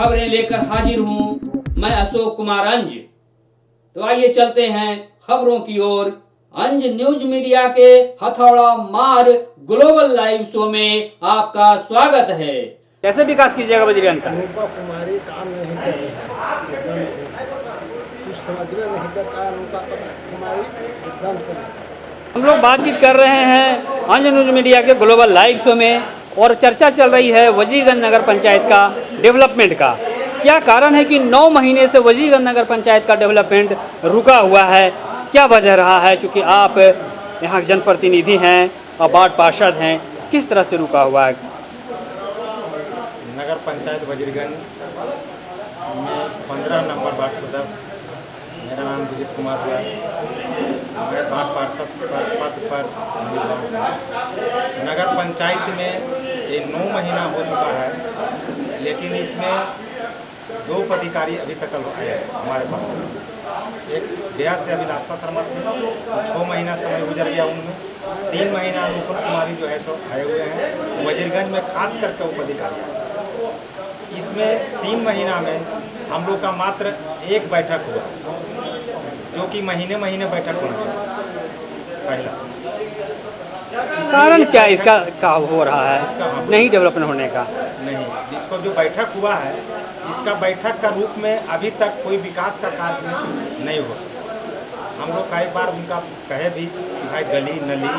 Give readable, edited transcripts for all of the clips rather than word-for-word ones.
खबरें लेकर हाजिर हूं मैं अशोक कुमार अंज। तो आइए चलते हैं खबरों की ओर। अंज न्यूज मीडिया के हथौड़ा मार ग्लोबल लाइव शो में आपका स्वागत है। कैसे विकास कीजिएगा वजीरगंज का? रूपा कुमारी काम नहीं कर रही है, कुछ समझ में नहीं करता है। रूपा कुमारी एकदम से हम लोग बातचीत कर रहे हैं अंज न्यूज मीडिया के ग्लोबल लाइव शो में और चर्चा चल रही है वजीरगंज नगर पंचायत का डेवलपमेंट का। क्या कारण है कि 9 महीने से वजीरगंज नगर पंचायत का डेवलपमेंट रुका हुआ है? क्या वजह रहा है? चूँकि आप यहाँ जनप्रतिनिधि हैं और वार्ड पार्षद हैं, किस तरह से रुका हुआ है? नगर पंचायत वजीरगंज में 15 नंबर वार्ड सदस्य, मेरा नाम दिलीप कुमार है। मैं वार्ड पार्षद पद पर उम्मीदवार हूँ। नगर पंचायत में ये 9 महीना हो चुका है, लेकिन इसमें 2 पदाधिकारी अभी तक आए हैं हमारे पास। एक गया से अभिलाषा शर्मा थे, 6 महीना समय गुजर गया उनमें। 3 महीना अनुपम कुमारी जो है सो आए हुए हैं वजीरगंज में, खास करके वो पदाधिकारी आए। इसमें 3 महीना में हम लोग का मात्र एक बैठक हुआ, जो कि महीने महीने बैठक होना चाहिए पहला। कारण क्या इसका का हो रहा है नहीं डेवलपमेंट होने का? नहीं, इसको जो बैठक हुआ है, इसका बैठक का रूप में अभी तक कोई विकास का कार्य नहीं हो सका। हम लोग कई बार उनका कहे भी कि भाई गली नली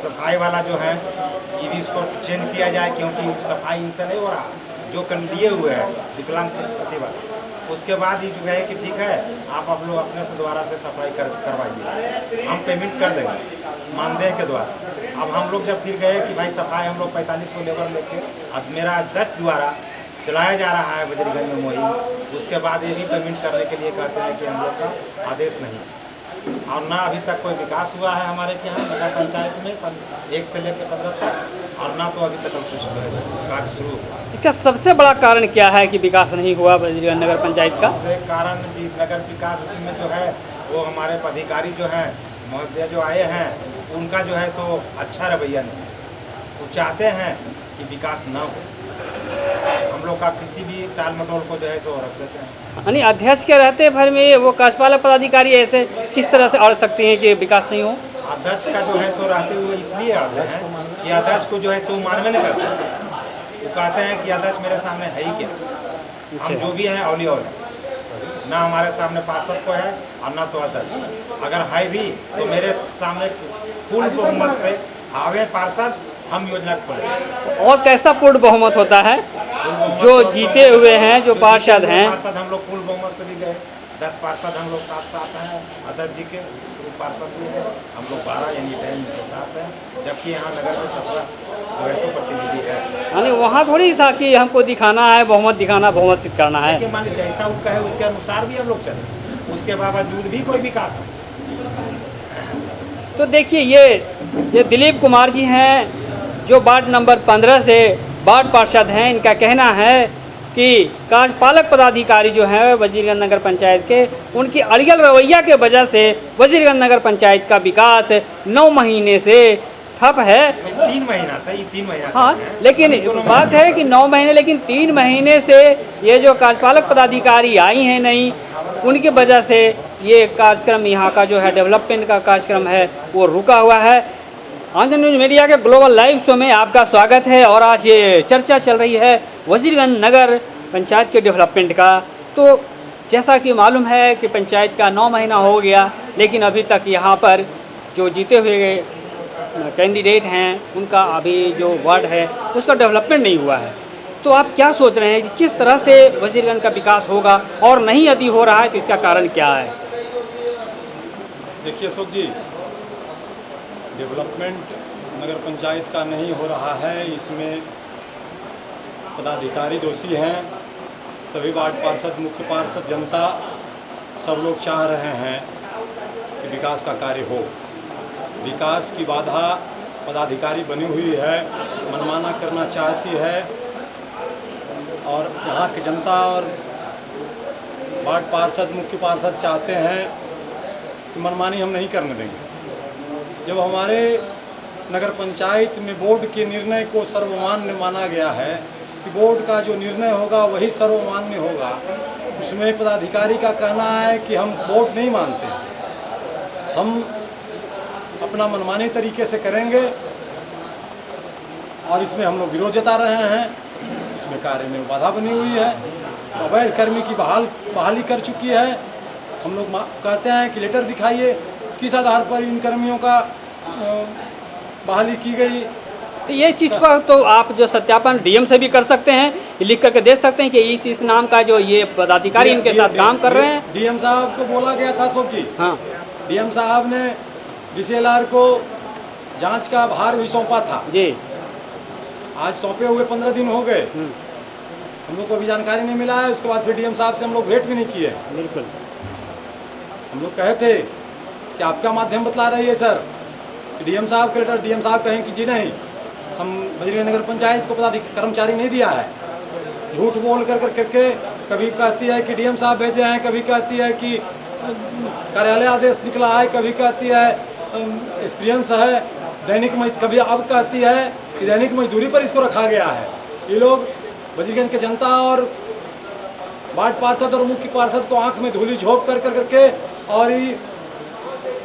सफाई वाला जो है ये भी इसको चेंज किया जाए, क्योंकि सफाई इनसे नहीं हो रहा जो कर लिए हुए हैं विकलांग संपत्ति वाला। उसके बाद ये जो है कि ठीक है आप लोग अपने से दोबारा से सफाई करवाइए, हम पेमेंट कर देंगे मानदेय के द्वारा। अब हम लोग जब फिर गए कि भाई सफाई हम लोग 4500 लेबर लेके, अब मेरा अध्यक्ष द्वारा चलाया जा रहा है वजीरगंज में मुहिम। उसके बाद ये भी पेमेंट करने के लिए कहते हैं कि हम लोग का आदेश नहीं, और ना अभी तक कोई विकास हुआ है हमारे यहाँ नगर पंचायत में 1 से लेकर 15 तक, और ना तो अभी तक कार्य शुरू हुआ। इसका सबसे बड़ा कारण क्या है कि विकास नहीं हुआ वजीरगंज नगर पंचायत का? इससे कारण भी नगर विकास में जो है वो हमारे पदाधिकारी जो हैं महोदय जो आए हैं, उनका जो है सो अच्छा रवैया नहीं है। वो चाहते हैं कि विकास ना हो, हम लोग का किसी भी टाल मटोल को जो है सो रख देते हैं। यानी अध्यक्ष के रहते भर में वो कार्यपालक पदाधिकारी ऐसे किस तरह से अड़ सकते हैं कि विकास नहीं हो? अध्यक्ष का जो है सो रहते हुए इसलिए अड़ते हैं कि अध्यक्ष को जो है सो मानवे नहीं करते। वो कहते हैं कि अध्यक्ष मेरे सामने है ही क्या, हम जो भी हैं औली और ना हमारे सामने पार्षद को है और ना तो अध्यक्ष। अगर है भी तो मेरे सामने फुल बहुमत से आवे पार्षद, हम योजना खोलें। और कैसा पूर्ण बहुमत होता है? जो जीते हुए हैं, जो पार्षद हैं, पार्षद हम लोग फुल बहुमत से भी गए। 10 पार्षद हम लोग साथ हैं अध्यक्ष जी के, पार्षद भी हैं हम लोग 12 यानी 10 के साथ हैं, जबकि यहाँ नगर में 17 जो है सो प्रतिनिधि है। यानी वहाँ थोड़ी था कि हमको दिखाना है बहुमत, दिखाना बहुमत सिद्ध करना है। लेकिन मान लीजिए जैसा वो कहे उसके अनुसार भी हम लोग चले, उसके बावजूद भी कोई विकास नहीं। तो देखिए ये दिलीप कुमार जी हैं जो वार्ड नंबर 15 से वार्ड पार्षद हैं। इनका कहना है कि कार्यपालक पदाधिकारी जो हैं वजीरगंज नगर पंचायत के, उनकी अड़ियल रवैया के वजह से वजीरगंज नगर पंचायत का विकास 9 महीने से ठप है। 3 महीना से, ये 3 महीना से हाँ, लेकिन बात है कि 9 महीने, लेकिन 3 महीने से ये जो कार्यपालक पदाधिकारी आई हैं नहीं, उनकी वजह से ये कार्यक्रम यहाँ का जो है डेवलपमेंट का कार्यक्रम है वो रुका हुआ है। अंज न्यूज मीडिया के ग्लोबल लाइव शो में आपका स्वागत है। और आज ये चर्चा चल रही है वजीरगंज नगर पंचायत के डेवलपमेंट का। तो जैसा कि मालूम है कि पंचायत का 9 महीना हो गया, लेकिन अभी तक यहाँ पर जो जीते हुए कैंडिडेट हैं उनका अभी जो वार्ड है उसका डेवलपमेंट नहीं हुआ है। तो आप क्या सोच रहे हैं कि किस तरह से वजीरगंज का विकास होगा, और नहीं यदि हो रहा है तो इसका कारण क्या है? देखिए अशोक जी, डेवलपमेंट नगर पंचायत का नहीं हो रहा है, इसमें पदाधिकारी दोषी हैं। सभी वार्ड पार्षद, मुख्य पार्षद, जनता सब लोग चाह रहे हैं कि विकास का कार्य हो। विकास की बाधा पदाधिकारी बनी हुई है, मनमाना करना चाहती है, और यहाँ की जनता और वार्ड पार्षद, मुख्य पार्षद चाहते हैं कि मनमानी हम नहीं करने देंगे। जब हमारे नगर पंचायत में बोर्ड के निर्णय को सर्वमान्य माना गया है कि बोर्ड का जो निर्णय होगा वही सर्वमान्य होगा। उसमें पदाधिकारी का कहना है कि हम बोर्ड नहीं मानते, हम अपना मनमाने तरीके से करेंगे और इसमें हम लोग विरोध जता रहे हैं। इसमें कार्य में बाधा बनी हुई है, अवैध कर्मी की बहाली कर चुकी है। हम लोग कहते हैं कि लेटर दिखाइए किस आधार पर इन कर्मियों का बहाली की गई। तो ये चीज़ का तो आप जो सत्यापन डीएम से भी कर सकते हैं, लिख करके दे सकते हैं कि इस नाम का जो ये पदाधिकारी इनके साथ काम कर रहे हैं। डीएम साहब को बोला गया था अशोक जी। हाँ, डीएम साहब ने डीसीएलआर को जांच का भार भी सौंपा था जी। आज सौंपे हुए 15 दिन हो गए, हम लोग को अभी जानकारी नहीं मिला है। उसके बाद फिर डीएम साहब से हम लोग भेंट भी नहीं किए। बिल्कुल, हम लोग कहे थे कि आपका माध्यम बतला रही है सर कि डीएम साहब के लेटर, डीएम साहब कहें कि जी नहीं, हम बजरी नगर पंचायत को कर्मचारी नहीं दिया है। झूठ बोल करके कभी कहती है कि डीएम साहब भेजे हैं, कभी कहती है कि कार्यालय आदेश निकला है, कभी कहती है एक्सपीरियंस है दैनिक कभी अब कहती है कि दैनिक मजदूरी पर इसको रखा गया है। ये लोग बजरीगंज के जनता और वार्ड पार्षद और मुख्य पार्षद को आंख में धूली झोंक करके और ही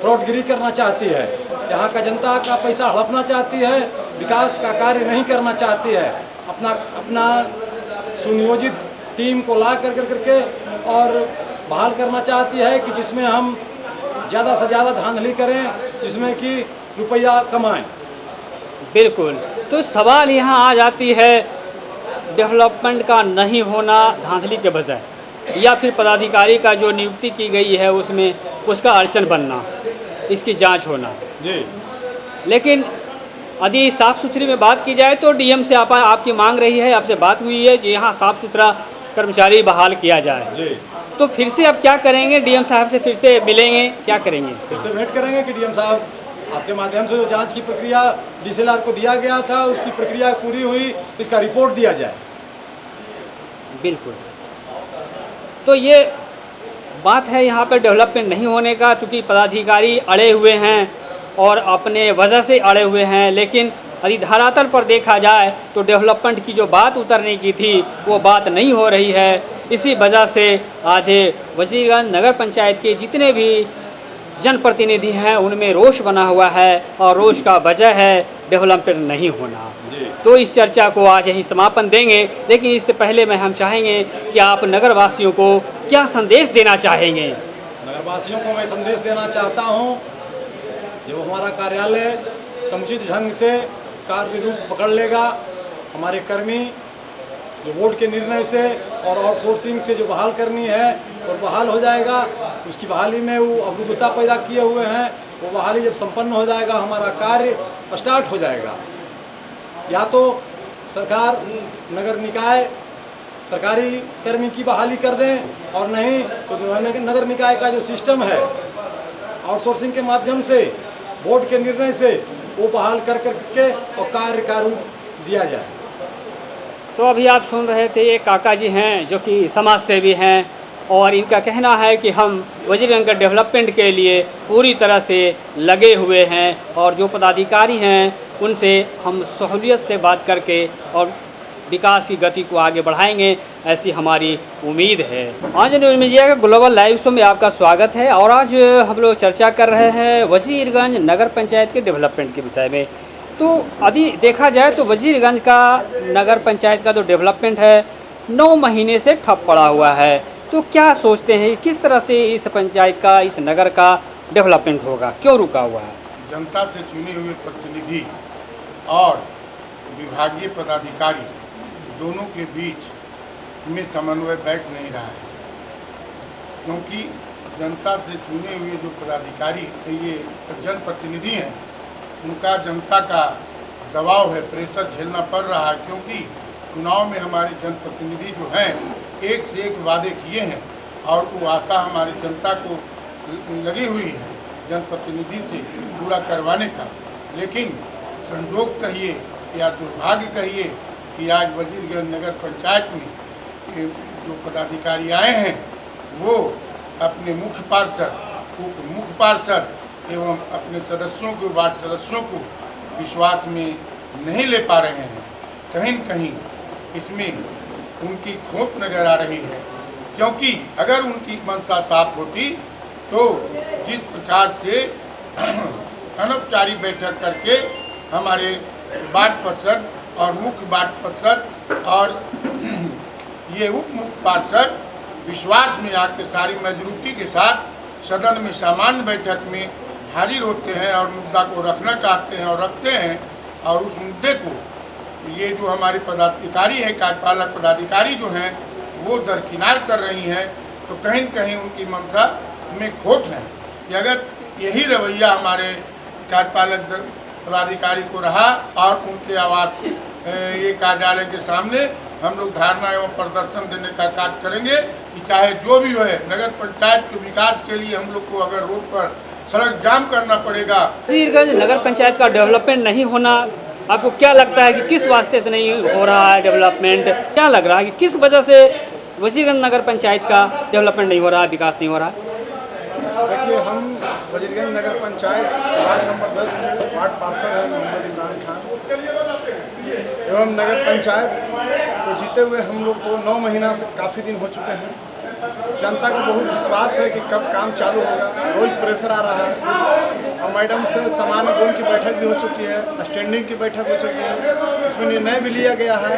फ्रॉडगिरी करना चाहती है। यहाँ का जनता का पैसा हड़पना चाहती है, विकास का कार्य नहीं करना चाहती है। अपना सुनियोजित टीम को ला करके और बहाल करना चाहती है कि जिसमें हम ज़्यादा से ज़्यादा धांधली करें, जिसमें कि रुपया कमाएं। बिल्कुल। तो सवाल यहाँ आ जाती है डेवलपमेंट का नहीं होना धांधली के बजाय, या फिर पदाधिकारी का जो नियुक्ति की गई है उसमें उसका अड़चन बनना, इसकी जांच होना जी। लेकिन यदि साफ़ सुथरी में बात की जाए तो डीएम से आपकी मांग रही है, आपसे बात हुई है कि यहाँ साफ़ सुथरा कर्मचारी बहाल किया जाए जी। तो फिर से अब क्या करेंगे? डीएम साहब से फिर से मिलेंगे, क्या करेंगे? फिर से भेंट करेंगे कि डीएम साहब आपके माध्यम से जो जांच की प्रक्रिया डीसीएलआर को दिया गया था उसकी प्रक्रिया पूरी हुई, इसका रिपोर्ट दिया जाए। बिल्कुल। तो ये बात है यहाँ पर डेवलपमेंट नहीं होने का, क्योंकि पदाधिकारी अड़े हुए हैं और अपने वजह से अड़े हुए हैं। लेकिन यदि धरातल पर देखा जाए तो डेवलपमेंट की जो बात उतरने की थी वो बात नहीं हो रही है। इसी वजह से आज वजीरगंज नगर पंचायत के जितने भी जनप्रतिनिधि हैं उनमें रोष बना हुआ है और रोष का वजह है डेवलपमेंट नहीं होना जी। तो इस चर्चा को आज यहीं समापन देंगे, लेकिन इससे पहले मैं हम चाहेंगे कि आप नगरवासियों को क्या संदेश देना चाहेंगे? नगरवासियों को मैं संदेश देना चाहता हूँ, जब हमारा कार्यालय समुचित ढंग से कार्य रूप पकड़ लेगा, हमारे कर्मी जो बोर्ड के निर्णय से और आउटसोर्सिंग से जो बहाल करनी है और बहाल हो जाएगा, उसकी बहाली में वो अवरुद्धता पैदा किए हुए हैं, वो बहाली जब संपन्न हो जाएगा हमारा कार्य स्टार्ट हो जाएगा। या तो सरकार नगर निकाय सरकारी कर्मी की बहाली कर दें और नहीं तो नगर निकाय का जो सिस्टम है आउटसोर्सिंग के माध्यम से बोर्ड के निर्णय से वो बहाल करके और कार्य का रूप दिया जाए। तो अभी आप सुन रहे थे ये काका जी हैं जो कि समाज सेवी हैं और इनका कहना है कि हम वजीरगंज के डेवलपमेंट के लिए पूरी तरह से लगे हुए हैं और जो पदाधिकारी हैं उनसे हम सहूलियत से बात करके और विकास की गति को आगे बढ़ाएंगे, ऐसी हमारी उम्मीद है। आज न्यूज़ मीडिया के ग्लोबल लाइव शो में आपका स्वागत है और आज हम लोग चर्चा कर रहे हैं वजीरगंज नगर पंचायत के डेवलपमेंट के विषय में। तो यदि देखा जाए तो वजीरगंज का नगर पंचायत का जो डेवलपमेंट है 9 महीने से ठप पड़ा हुआ है। तो क्या सोचते हैं किस तरह से इस पंचायत का, इस नगर का डेवलपमेंट होगा, क्यों रुका हुआ है? जनता से चुने हुए प्रतिनिधि और विभागीय पदाधिकारी दोनों के बीच में समन्वय बैठ नहीं रहा है, क्योंकि जनता से चुने हुए जो पदाधिकारी ये जनप्रतिनिधि हैं उनका जनता का दबाव है, प्रेशर झेलना पड़ रहा है, क्योंकि चुनाव में हमारे जनप्रतिनिधि जो हैं एक से एक वादे किए हैं और वो आशा हमारी जनता को लगी हुई है जनप्रतिनिधि से पूरा करवाने का। लेकिन संजोग कहिए या दुर्भाग्य कहिए कि आज वजीरगंज नगर पंचायत में जो पदाधिकारी आए हैं वो अपने मुख्य पार्षद, उप मुख्य पार्षद एवं अपने सदस्यों को, वार्ड सदस्यों को विश्वास में नहीं ले पा रहे हैं। कहीं न कहीं इसमें उनकी खोट नज़र आ रही है। क्योंकि अगर उनकी मंशा साफ होती तो जिस प्रकार से अनौपचारिक बैठक करके हमारे वार्ड पार्षद और मुख्य वार्ड पार्षद और ये उप मुख्य पार्षद विश्वास में आके सारी मजबूती के साथ सदन में सामान्य बैठक में हाजिर होते हैं और मुद्दा को रखना चाहते हैं और रखते हैं, और उस मुद्दे को ये जो हमारे पदाधिकारी हैं, कार्यपालक पदाधिकारी जो हैं, वो दरकिनार कर रही हैं, तो कहीं न कहीं उनकी मंशा में खोट है कि अगर यही रवैया हमारे कार्यपालक पदाधिकारी को रहा और उनके आवास ये कार्यालय के सामने हम लोग धारणा एवं प्रदर्शन देने का कार्य करेंगे कि चाहे जो भी है, नगर पंचायत के विकास के लिए हम लोग को अगर रोड पर सड़क जाम करना पड़ेगा। वजीरगंज नगर पंचायत का डेवलपमेंट नहीं होना, आपको क्या लगता है कि किस वास्ते से नहीं हो रहा है डेवलपमेंट? क्या लग रहा है कि किस वजह से वजीरगंज नगर पंचायत का डेवलपमेंट नहीं हो रहा है, विकास नहीं हो रहा है? देखिए, हम वजीरगंज नगर पंचायत वार्ड नंबर 10 के वार्ड पार्षद हैं मोहम्मद इमरान खान, एवं नगर पंचायत को जीते हुए हम लोग को 9 महीना से काफ़ी दिन हो चुके हैं। जनता को बहुत विश्वास है कि कब काम चालू होगा, रोज प्रेशर आ रहा है। और मैडम से सामान्य बोर्ड की बैठक भी हो चुकी है, स्टैंडिंग की बैठक हो चुकी है, इसमें निर्णय भी लिया गया है,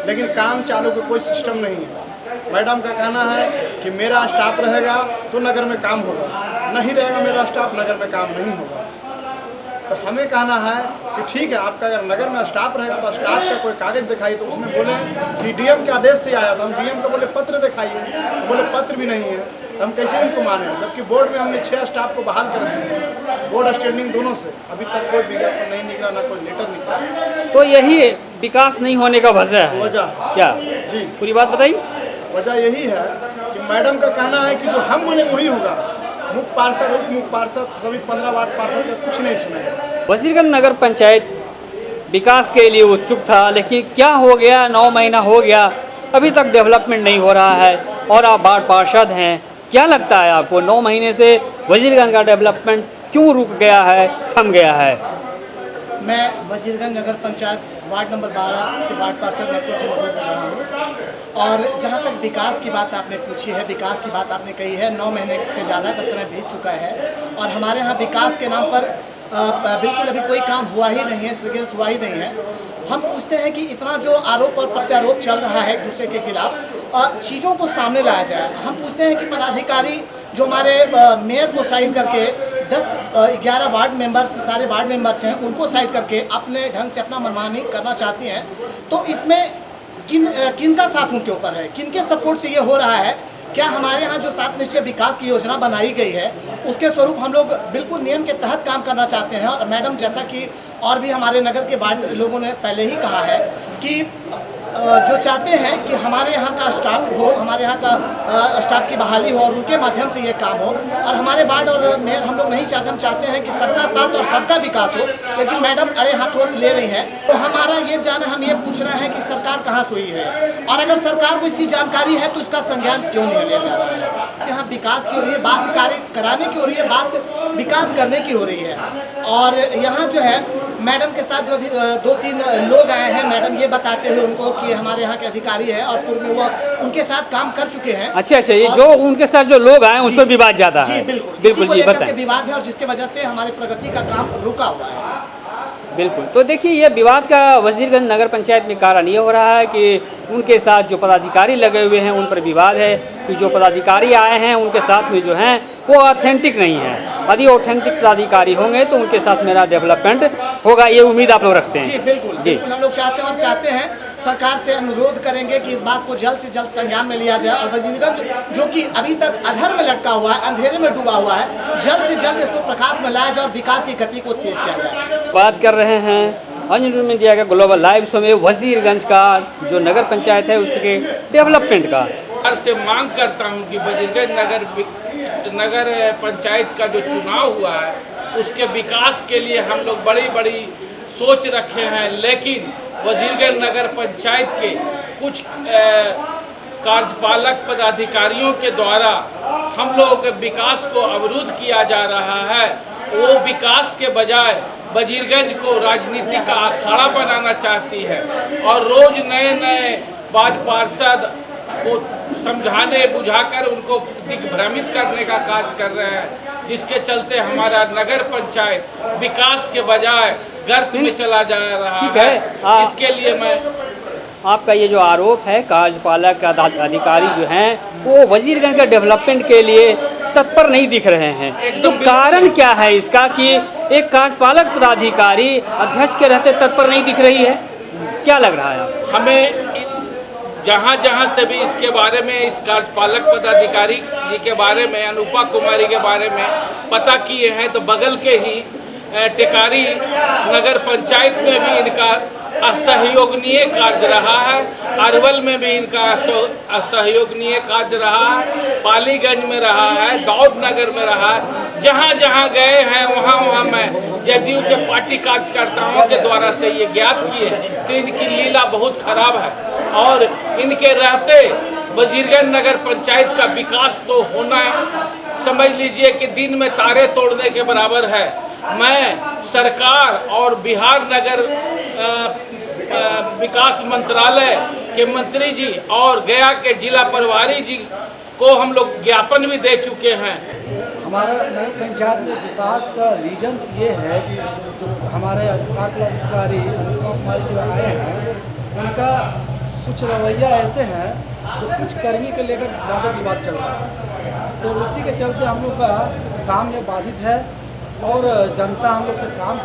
लेकिन काम चालू का कोई सिस्टम नहीं है। मैडम का कहना है कि मेरा स्टाफ रहेगा तो नगर में काम होगा, नहीं रहेगा मेरा स्टाफ नगर में काम नहीं होगा। तो हमें कहना है कि ठीक है, आपका अगर नगर में स्टाफ रहेगा तो स्टाफ का कोई कागज दिखाइए। तो उसने बोले कि डीएम के आदेश से आया था। हम डीएम को बोले पत्र दिखाइए, तो बोले पत्र भी नहीं है। तो हम कैसे इनको माने, जबकि बोर्ड में हमने 6 स्टाफ को बहाल कर दिया, बोर्ड स्टैंडिंग दोनों से। अभी तक कोई विज्ञापन नहीं निकला, ना कोई लेटर निकला। तो यही विकास नहीं होने का वजह है? वजह क्या जी, पूरी बात बताइए। वजह यही है कि मैडम का कहना है कि जो हम बोले वही होगा। मुख्य पार्षद, उप मुख्य पार्षद, सभी 15 वार्ड पार्षद का कुछ नहीं सुनेगा। वजीरगंज नगर पंचायत विकास के लिए उत्सुक था, लेकिन क्या हो गया, 9 महीना हो गया, अभी तक डेवलपमेंट नहीं हो रहा है। और आप वार्ड पार्षद हैं, क्या लगता है आपको 9 महीने से वजीरगंज का डेवलपमेंट क्यों रुक गया है, थम गया है? मैं वजीरगंज नगर पंचायत वार्ड नंबर 12 से वार्ड पार्षद मैं कुछ बोल रहा हूँ। और जहाँ तक विकास की बात आपने पूछी है, विकास की बात आपने कही है, 9 महीने से ज़्यादा का समय बीत चुका है और हमारे यहाँ विकास के नाम पर बिल्कुल अभी कोई काम हुआ ही नहीं है, सिग्नेचर हुआ ही नहीं है। हम पूछते हैं कि इतना जो आरोप और प्रत्यारोप चल रहा है एक दूसरे के खिलाफ, चीज़ों को सामने लाया जाए। हम पूछते हैं कि पदाधिकारी जो हमारे मेयर को साइड करके 10-11 वार्ड मेंबर्स, सारे वार्ड मेंबर्स हैं, उनको साइड करके अपने ढंग से अपना मनमानी करना चाहती हैं, तो इसमें किन का साथ उनके ऊपर है, किन के सपोर्ट से ये हो रहा है? क्या हमारे यहाँ जो 7 निश्चय विकास की योजना बनाई गई है उसके स्वरूप हम लोग बिल्कुल नियम के तहत काम करना चाहते हैं। और मैडम, जैसा कि और भी हमारे नगर के वार्ड लोगों ने पहले ही कहा है कि जो चाहते हैं कि हमारे यहाँ का स्टाफ हो, हमारे यहाँ का स्टाफ की बहाली हो और उनके माध्यम से ये काम हो। और हमारे वार्ड और मेयर हम लोग नहीं चाहते, हम चाहते हैं कि सबका साथ और सबका विकास हो, लेकिन मैडम अड़े हाथों ले रही हैं। तो हमारा ये जानना, हम ये पूछना है कि सरकार कहाँ सोई है, और अगर सरकार को इसकी जानकारी है तो इसका संज्ञान क्यों नहीं लिया जा रहा है? यहाँ विकास की हो रही है बात, कार्य कराने की हो रही है बात, विकास करने की हो रही है। और यहाँ जो है मैडम के साथ जो 2-3 लोग आए हैं, मैडम ये बताते हुए उनको कि हमारे यहाँ के अधिकारी है और पूर्व में वो उनके साथ काम कर चुके हैं। अच्छा, ये जो उनके साथ जो लोग आए उस पर विवाद ज्यादा है? जी बिल्कुल, बिल्कुल जी, बताएं। विवाद है और जिसके वजह से हमारी प्रगति का काम रुका हुआ है। बिल्कुल। तो देखिए, ये विवाद का वजीरगंज नगर पंचायत में कारण ये हो रहा है कि उनके साथ जो पदाधिकारी लगे हुए हैं उन पर विवाद है कि जो पदाधिकारी आए हैं उनके साथ में जो हैं वो ऑथेंटिक नहीं है। यदि ऑथेंटिक पदाधिकारी होंगे तो उनके साथ मेरा डेवलपमेंट होगा, ये उम्मीद आप लोग रखते हैं? जी बिल्कुल, बिल्कुल हम लोग चाहते हैं और चाहते हैं सरकार से अनुरोध करेंगे कि इस बात को जल्द से जल्द संज्ञान में लिया जाए और वजीरगंज जो कि अभी तक अधर में लटका हुआ है, अंधेरे में डूबा हुआ है, जल्द से जल्द इसको प्रकाश में लाया जाए और विकास की गति को तेज किया जाए। बात कर रहे हैं अंजुम में दिया गया ग्लोबल लाइव शो में वजीरगंज का जो नगर पंचायत है उसके डेवलपमेंट का। सरकार से मांग करता हूं कि वजीरगंज नगर पंचायत का जो चुनाव हुआ है उसके विकास के लिए हम लोग बड़ी बड़ी सोच रखे हैं, लेकिन वजीरगंज नगर पंचायत के कुछ कार्यपालक पदाधिकारियों के द्वारा हम लोगों के विकास को अवरुद्ध किया जा रहा है। वो विकास के बजाय वजीरगंज को राजनीति का अखाड़ा बनाना चाहती है और रोज नए नए वार्ड पार्षद को समझाने बुझाकर उनको दिग्भ्रमित करने का कार्य कर रहे हैं, जिसके चलते हमारा नगर पंचायत विकास के बजाय गर्त में चला जा रहा ठीक है। है। इसके लिए मैं आपका ये जो आरोप है, कार्यपालक अधिकारी जो हैं वो वजीरगंज के डेवलपमेंट के लिए तत्पर नहीं दिख रहे हैं, तो कारण क्या है इसका कि एक कार्यपालक पदाधिकारी अध्यक्ष के रहते तत्पर नहीं दिख रही है? क्या लग रहा है आपको? हमें जहाँ से भी इसके बारे में, इस कार्यपालक पदाधिकारी जी के बारे में, अनुपा कुमारी के बारे में पता किए हैं, तो बगल के ही टेकारी नगर पंचायत में भी इनका असहयोगनीय कार्य रहा है, अरवल में भी इनका असहयोगनीय कार्य रहा है, पालीगंज में रहा है, दाऊद नगर में रहा है। जहाँ जहाँ गए हैं वहाँ मैं जदयू के पार्टी कार्यकर्ताओं के द्वारा से ये ज्ञात किए, तो इनकी लीला बहुत खराब है और इनके रहते वजीरगंज नगर पंचायत का विकास तो होना समझ लीजिए कि दिन में तारे तोड़ने के बराबर है। मैं सरकार और बिहार नगर विकास मंत्रालय के मंत्री जी और गया के जिला प्रभारी जी को हम लोग ज्ञापन भी दे चुके हैं। हमारा नगर पंचायत में विकास का रीजन ये है कि जो हमारे कार्यपालक अधिकारी जो आए हैं उनका कुछ रवैया ऐसे हैं जो कुछ कर्मी को लेकर ज़्यादा विवाद चल रहा है, तो उसी के चलते हम लोग का काम में बाधित है और जनता हम लोग से काम